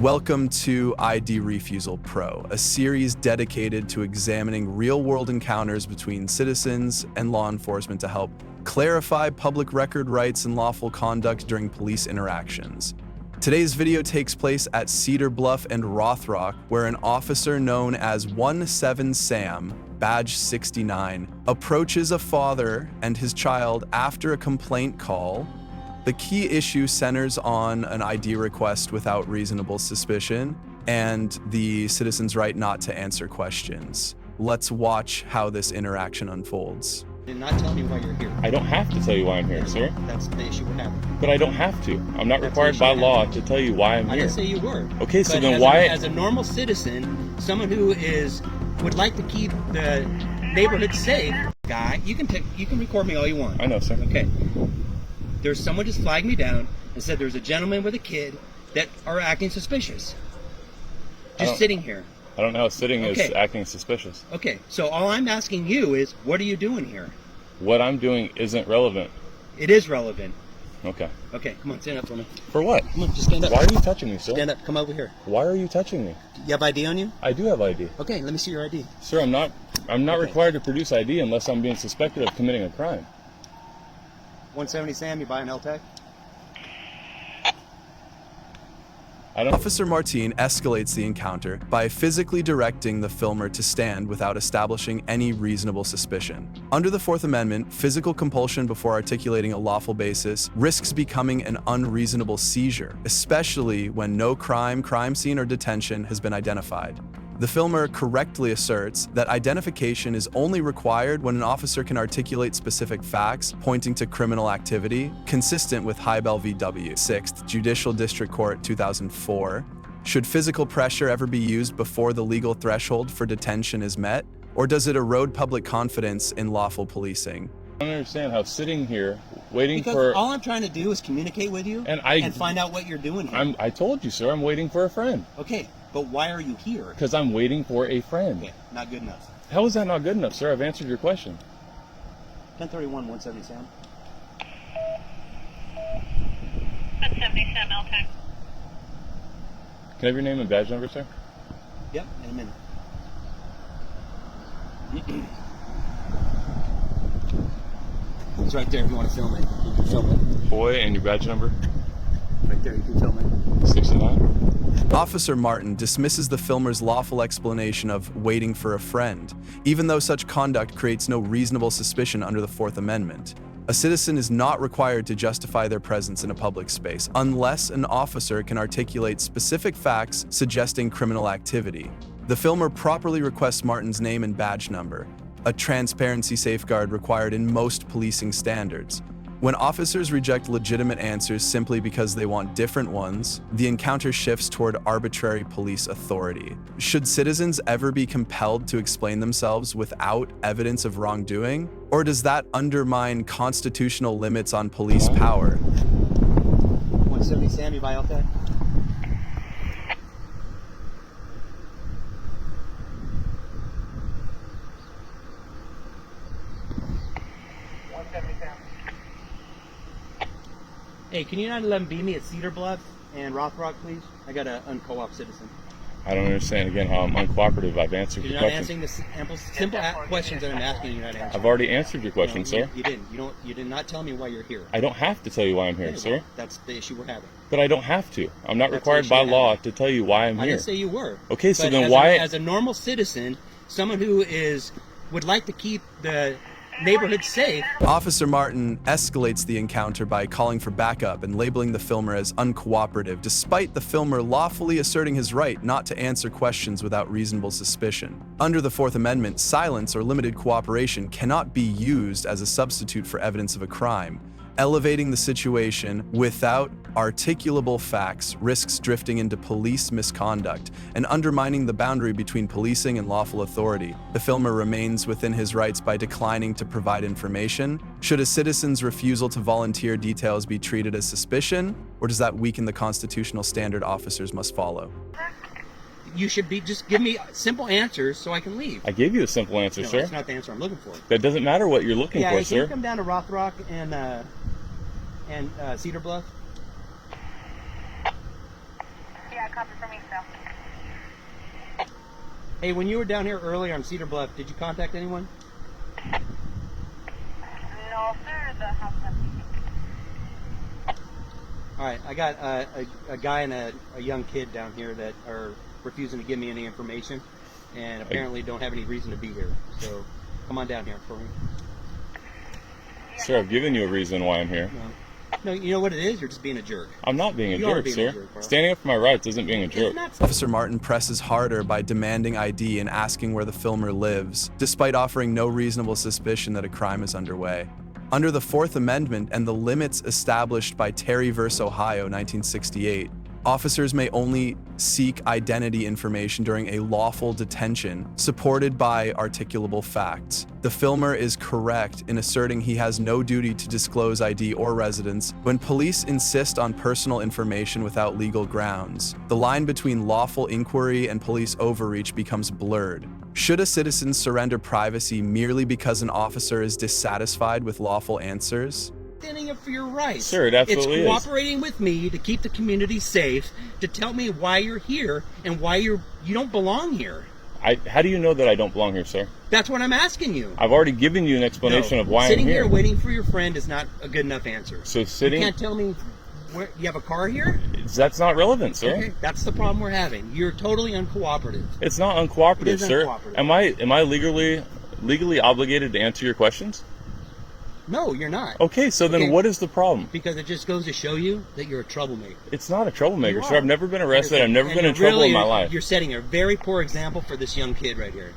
Welcome to ID Refusal Pro, a series dedicated to examining real-world encounters between citizens and law enforcement to help clarify public record rights and lawful conduct during police interactions. Today's video takes place at Cedar Bluff and Rothrock, where an officer known as 17 Sam, badge 69, approaches a father and his child after a complaint call. The key issue centers on an ID request without reasonable suspicion and the citizen's right not to answer questions. Let's watch how this interaction unfolds. Did not tell me why you're here. I don't have to tell you why I'm here, sir. That's the issue we're having. But I don't have to. I'm not required by law to tell you why I'm I here. didn't say you were. Okay, so But then as why? as a normal citizen, someone who would like to keep the neighborhood safe, guy, you can record me all you want. I know, sir. Okay. There's someone just flagged me down and said there's a gentleman with a kid that are acting suspicious. Just sitting here. I don't know how sitting is acting suspicious. Okay, so all I'm asking you is, what are you doing here? What I'm doing isn't relevant. It is relevant. Okay. Okay, come on, stand up for me. For what? Come on, just stand up. Why are you touching me, sir? Stand up, come over here. Why are you touching me? You have ID on you? I do have ID. Okay, let me see your ID. Sir, I'm not required to produce ID unless I'm being suspected of committing a crime. 170 Sam, you buy an LTEC? Officer Martin escalates the encounter by physically directing the filmer to stand without establishing any reasonable suspicion. Under the Fourth Amendment, physical compulsion before articulating a lawful basis risks becoming an unreasonable seizure, especially when no crime scene, or detention has been identified. The filmer correctly asserts that identification is only required when an officer can articulate specific facts pointing to criminal activity, consistent with Hybel v. W. 6th Judicial District Court 2004. Should physical pressure ever be used before the legal threshold for detention is met, or does it erode public confidence in lawful policing? I don't understand how sitting here waiting Because all I'm trying to do is communicate with you and find out what you're doing here. I told you, sir, I'm waiting for a friend. Okay, but why are you here? Because I'm waiting for a friend. Okay, not good enough. How is that not good enough, sir? I've answered your question. 1031, 170 Sam. 170 Sam LTEC. Can I have your name and badge number, sir? Yep, in a minute. It's right there if you want to film it. You can film it. Boy, and your badge number? Right there, you can film it. 69. Officer Martin dismisses the filmer's lawful explanation of waiting for a friend, even though such conduct creates no reasonable suspicion under the Fourth Amendment. A citizen is not required to justify their presence in a public space unless an officer can articulate specific facts suggesting criminal activity. The filmer properly requests Martin's name and badge number, a transparency safeguard required in most policing standards. When officers reject legitimate answers simply because they want different ones, the encounter shifts toward arbitrary police authority. Should citizens ever be compelled to explain themselves without evidence of wrongdoing? Or does that undermine constitutional limits on police power? 170 Sam, you buy LTEC? Hey, can you not let them beat me at Cedar Bluff and Rothrock, please? I got an unco-op citizen. I don't understand again how I'm uncooperative. I've answered your You're not question. answering the simple questions that I'm asking you. You're not answering. I've already answered your question, No, sir. You didn't. You did not tell me why you're here. I don't have to tell you why I'm here, Okay, sir. well, that's the issue we're having. But I don't have to. I'm not That's required the by issue law we're to tell you why I'm I here. didn't say you were. Okay, so But then as why? as a normal citizen, someone who would like to keep the neighborhood safe. Officer Martin escalates the encounter by calling for backup and labeling the filmer as uncooperative, despite the filmer lawfully asserting his right not to answer questions without reasonable suspicion. Under the Fourth Amendment, silence or limited cooperation cannot be used as a substitute for evidence of a crime. Elevating the situation without articulable facts risks drifting into police misconduct and undermining the boundary between policing and lawful authority. The filmer remains within his rights by declining to provide information. Should a citizen's refusal to volunteer details be treated as suspicion, or does that weaken the constitutional standard officers must follow? You should just give me simple answers so I can leave. I gave you a simple answer, No, sir. that's not the answer I'm looking for. That doesn't matter what you're looking for, Can sir. you come down to Rothrock and Cedar Bluff? Yeah, copy from me, so. Hey, when you were down here earlier on Cedar Bluff, did you contact anyone? No, sir, the house empty. All right, I got a guy and a young kid down here that are refusing to give me any information, and apparently don't have any reason to be here. So come on down here for me. Sir, I've given you a reason why I'm here. No, you know what it is? You're just being a jerk. I'm not being a You are jerk, being sir. a jerk, bro. Standing up for my rights isn't being a jerk. Isn't that Officer Martin presses harder by demanding ID and asking where the filmer lives, despite offering no reasonable suspicion that a crime is underway. Under the Fourth Amendment and the limits established by Terry v. Ohio, 1968, officers may only seek identity information during a lawful detention, supported by articulable facts. The filmer is correct in asserting he has no duty to disclose ID or residence when police insist on personal information without legal grounds. The line between lawful inquiry and police overreach becomes blurred. Should a citizen surrender privacy merely because an officer is dissatisfied with lawful answers? Standing up for your rights. Sir, it absolutely It's cooperating with me to keep the community safe, to tell me why you're here and why you don't belong here. How do you know that I don't belong here, sir? That's what I'm asking you. I've already given you an explanation No, of why I'm sitting here. here waiting for your friend is not a good enough answer. So You sitting, can't tell me where you have a car here? that's not relevant, sir. Okay, that's the problem we're having. You're totally uncooperative. It's not uncooperative, It is sir. uncooperative. Am I legally obligated to answer your questions? No, you're not. Okay, so then Okay. what is the problem? Because it just goes to show you that you're a troublemaker. It's not a troublemaker, You sir. are. I've never been arrested. I've never And been in you're trouble really- in my life. You're setting a very poor example for this young kid right here.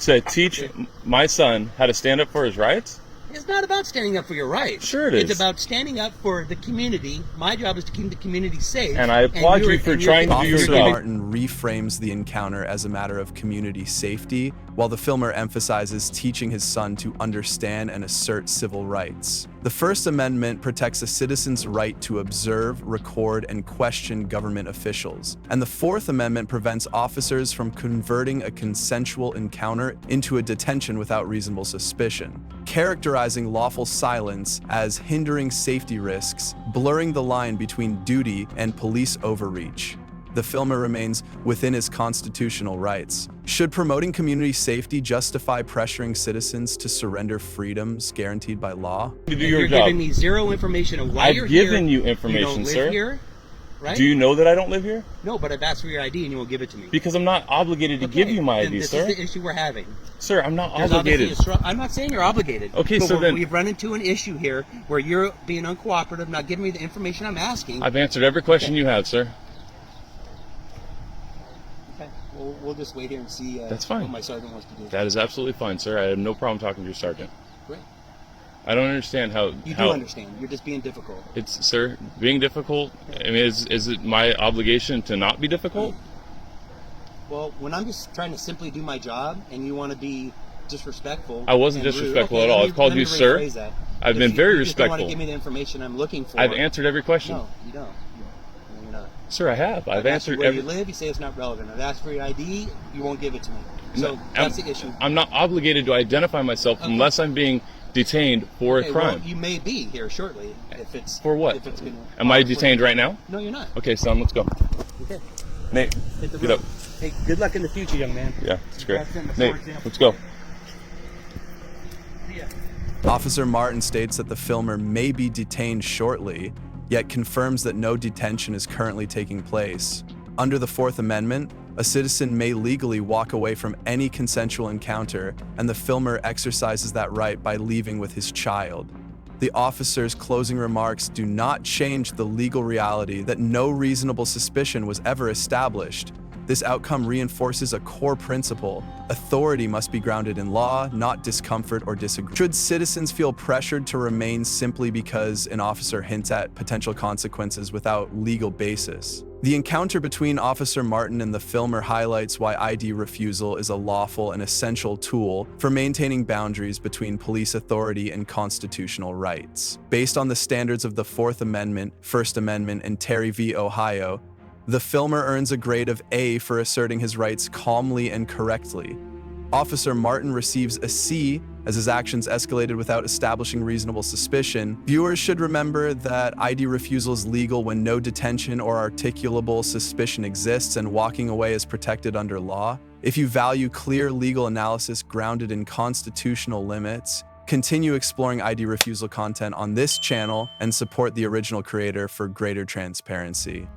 To teach my son how to stand up for his rights? It's not about standing up for your rights. Sure it It's is. about standing up for the community. My job is to keep the community safe. And I applaud you're- you for and you're- trying to do your Officer job. Martin reframes the encounter as a matter of community safety, while the filmer emphasizes teaching his son to understand and assert civil rights. The First Amendment protects a citizen's right to observe, record, and question government officials, and the Fourth Amendment prevents officers from converting a consensual encounter into a detention without reasonable suspicion, characterizing lawful silence as hindering safety risks, blurring the line between duty and police overreach. The filmer remains within his constitutional rights. Should promoting community safety justify pressuring citizens to surrender freedoms guaranteed by law? To do and your you're job. giving me zero information on why I've you're here. given you You information, don't live sir. here, right? Do you know that I don't live here? No, but I've asked for your ID and you won't give it to me. Because I'm not obligated to give Okay, you my then ID, this sir. is the issue we're having. Sir, I'm not There's obligated. obviously I'm not saying you're obligated. Okay, but so then- we've run into an issue here where you're being uncooperative, not giving me the information I'm asking. I've answered every question you have, sir. Okay, we'll just wait here and see That's fine. what my sergeant wants to do. That is absolutely fine, sir. I have no problem talking to your sergeant. Great. I don't understand how You how do understand. You're just being difficult. it's, sir, being difficult. I mean, is it my obligation to not be difficult? Well, when I'm just trying to simply do my job and you want to be disrespectful. I wasn't and rude- disrespectful okay, at all. let I've called let you me sir. rephrase that. I've If been you- very you just don't want to respectful. give me the information I'm looking for. I've answered every question. No, you don't. No, you're not. Sir, I have. I've asked you answered where every. you live. You say it's not relevant. I've asked for your ID. You won't give it to me. So that's the issue. I'm not obligated to identify myself Okay. unless I'm being detained for Okay, a crime. well, you may be here shortly if it's For what? If it's gonna, Am I detained right now? No, you're not. Okay, son, let's go. Okay. Nate, Hit the get road. up. Hey, good luck in the future, young man. Yeah, it's great. That's it, Nate, for example. let's go. See ya. Officer Martin states that the filmer may be detained shortly, yet confirms that no detention is currently taking place. Under the Fourth Amendment, a citizen may legally walk away from any consensual encounter, and the filmer exercises that right by leaving with his child. The officer's closing remarks do not change the legal reality that no reasonable suspicion was ever established. This outcome reinforces a core principle: authority must be grounded in law, not discomfort or disagreement. Should citizens feel pressured to remain simply because an officer hints at potential consequences without legal basis? The encounter between Officer Martin and the filmer highlights why ID refusal is a lawful and essential tool for maintaining boundaries between police authority and constitutional rights. Based on the standards of the Fourth Amendment, First Amendment, and Terry v. Ohio, the filmer earns a grade of A for asserting his rights calmly and correctly. Officer Martin receives a C as his actions escalated without establishing reasonable suspicion. Viewers should remember that ID refusal is legal when no detention or articulable suspicion exists and walking away is protected under law. If you value clear legal analysis grounded in constitutional limits, continue exploring ID refusal content on this channel and support the original creator for greater transparency.